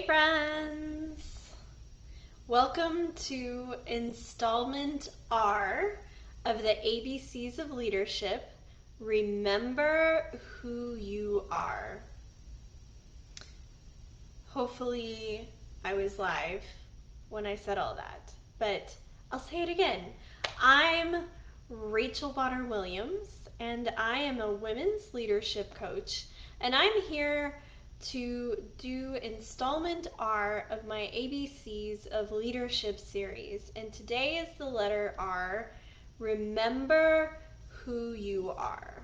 friends! Welcome to installment R of the ABCs of Leadership. Remember who you are. Hopefully I was live when I said all that, but I'll say it again. I'm Rachel Bonner Williams, and I am a women's leadership coach, and I'm here to do installment R of my ABCs of Leadership series. And today is the letter R. Remember who you are.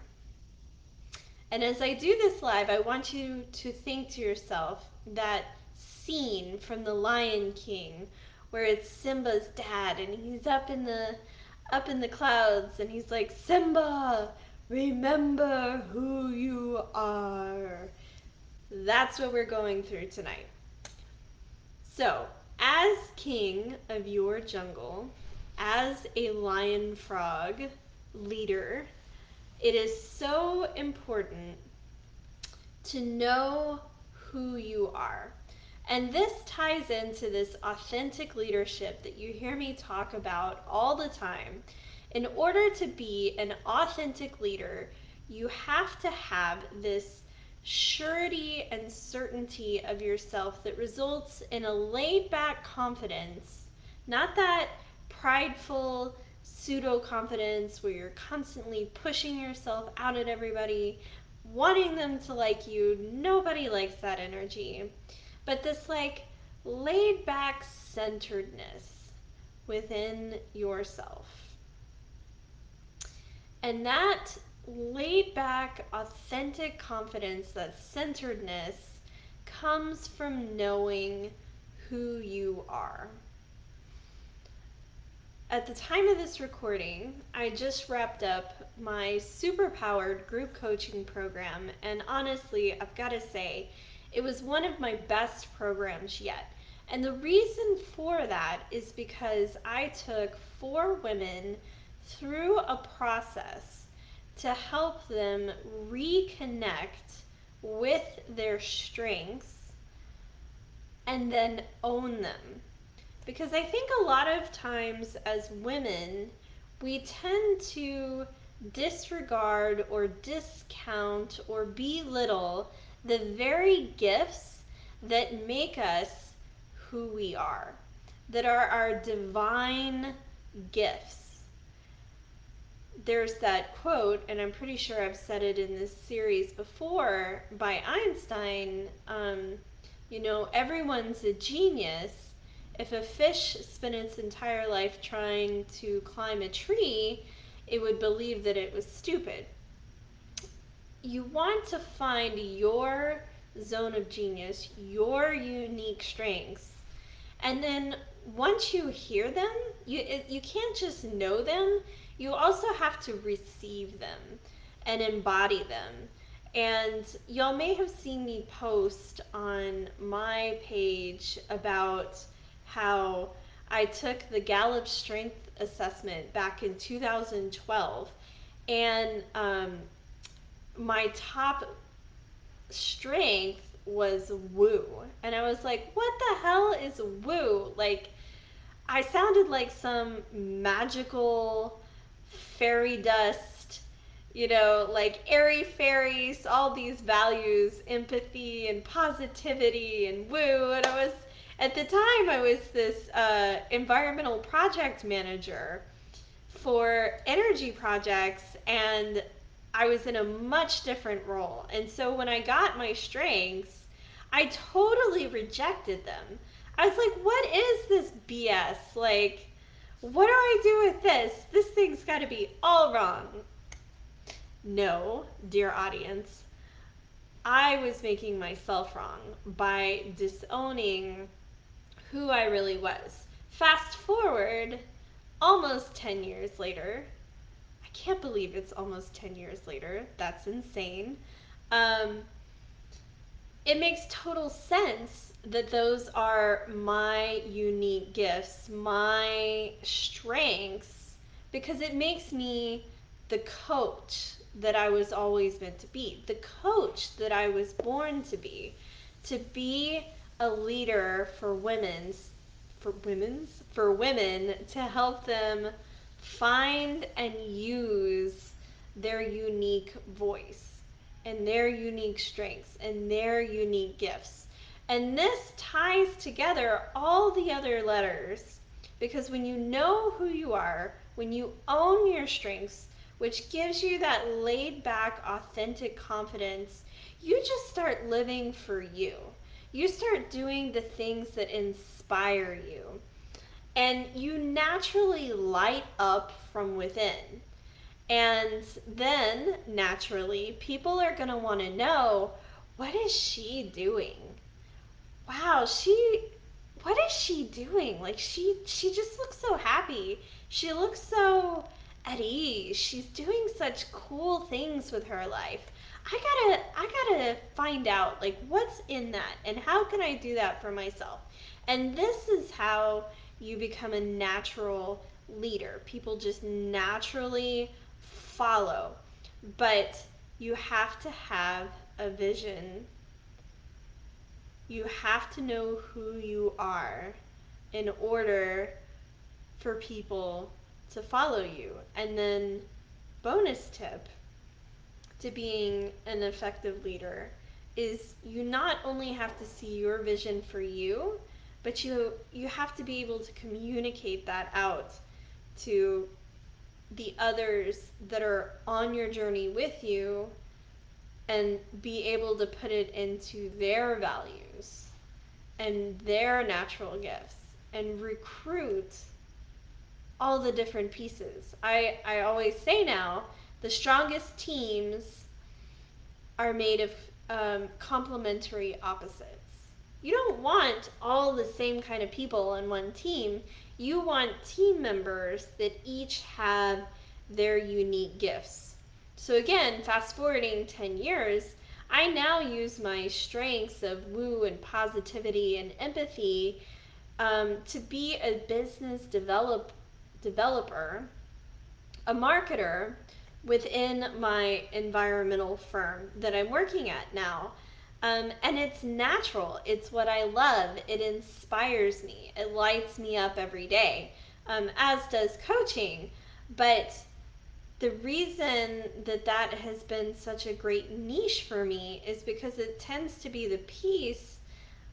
And as I do this live, I want you to think to yourself that scene from The Lion King where it's Simba's dad and he's up in the clouds and he's like, Simba, remember who you are. That's what we're going through tonight. So, as king of your jungle, as a lion frog leader, it is so important to know who you are. And this ties into this authentic leadership that you hear me talk about all the time. In order to be an authentic leader, you have to have this surety and certainty of yourself that results in a laid-back confidence, not that prideful pseudo-confidence where you're constantly pushing yourself out at everybody, wanting them to like you. Nobody likes that energy. But this like laid-back centeredness within yourself. And that laid back, authentic confidence, that centeredness, comes from knowing who you are. At the time of this recording, I just wrapped up my superpowered group coaching program, and honestly, I've got to say, it was one of my best programs yet. And the reason for that is because I took 4 women through a process to help them reconnect with their strengths and then own them. Because I think a lot of times as women, we tend to disregard or discount or belittle the very gifts that make us who we are, that are our divine gifts. There's that quote, and I'm pretty sure I've said it in this series before, by Einstein, everyone's a genius. If a fish spent its entire life trying to climb a tree, it would believe that it was stupid. You want to find your zone of genius, your unique strengths, and then once you hear them, you can't just know them, you also have to receive them and embody them. And y'all may have seen me post on my page about how I took the Gallup Strength Assessment back in 2012, and my top strength was woo. And I was like, what the hell is woo? Like, I sounded like some magical fairy dust, like airy fairies, all these values, empathy and positivity and woo. And at the time, I was this environmental project manager for energy projects, and I was in a much different role. And so when I got my strengths, I totally rejected them. I was like, what is this BS? Like, what do I do with this? This thing's got to be all wrong. No, dear audience, I was making myself wrong by disowning who I really was. Fast forward almost 10 years later. I can't believe it's almost 10 years later. That's insane. It makes total sense that those are my unique gifts, my strengths, because it makes me the coach that I was always meant to be, the coach that I was born to be a leader for women to help them find and use their unique voice and their unique strengths and their unique gifts. And this ties together all the other letters because when you know who you are, when you own your strengths, which gives you that laid back, authentic confidence, you just start living for you. You start doing the things that inspire you. And you naturally light up from within. And then, naturally, people are going to want to know, what is she doing? Wow, what is she doing? Like she just looks so happy. She looks so at ease. She's doing such cool things with her life. I gotta find out like what's in that and how can I do that for myself. And this is how you become a natural leader. People just naturally follow. But you have to have a vision. You have to know who you are in order for people to follow you. And then, bonus tip to being an effective leader is you not only have to see your vision for you, but you have to be able to communicate that out to the others that are on your journey with you and be able to put it into their values and their natural gifts and recruit all the different pieces. I always say now the strongest teams are made of complementary opposites. You don't want all the same kind of people on one team. You want team members that each have their unique gifts. So again, fast forwarding 10 years, I now use my strengths of woo and positivity and empathy to be a business developer, a marketer within my environmental firm that I'm working at now. And it's natural. It's what I love. It inspires me. It lights me up every day, as does coaching. But the reason that that has been such a great niche for me is because it tends to be the piece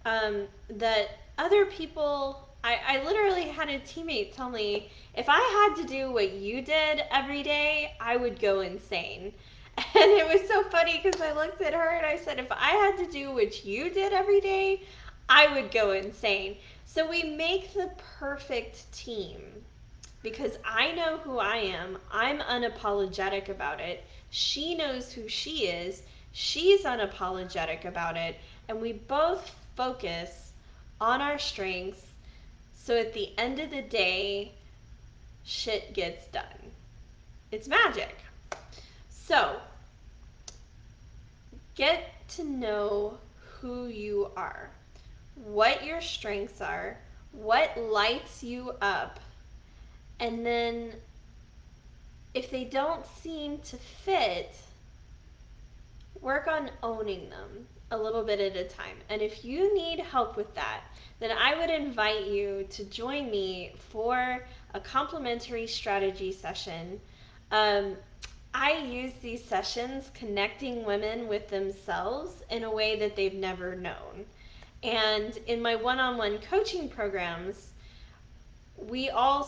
that other people, I literally had a teammate tell me, if I had to do what you did every day, I would go insane. And it was so funny because I looked at her and I said, if I had to do what you did every day, I would go insane. So we make the perfect team because I know who I am. I'm unapologetic about it. She knows who she is. She's unapologetic about it. And we both focus on our strengths. So at the end of the day, shit gets done. It's magic. So get to know who you are, what your strengths are, what lights you up, and then if they don't seem to fit, work on owning them a little bit at a time. And if you need help with that, then I would invite you to join me for a complimentary strategy session. Um, I use these sessions connecting women with themselves in a way that they've never known. And in my one-on-one coaching programs, we all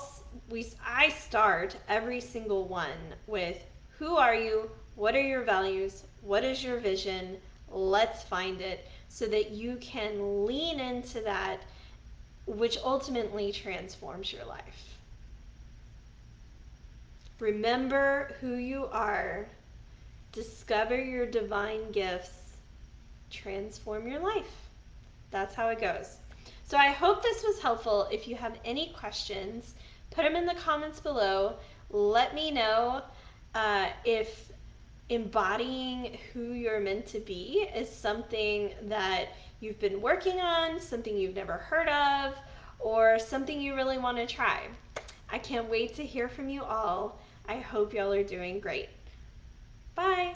we I start every single one with who are you? What are your values? What is your vision? Let's find it so that you can lean into that, which ultimately transforms your life. Remember who you are, discover your divine gifts, transform your life. That's how it goes. So I hope this was helpful. If you have any questions, put them in the comments below. Let me know if embodying who you're meant to be is something that you've been working on, something you've never heard of, or something you really want to try. I can't wait to hear from you all. I hope y'all are doing great. Bye.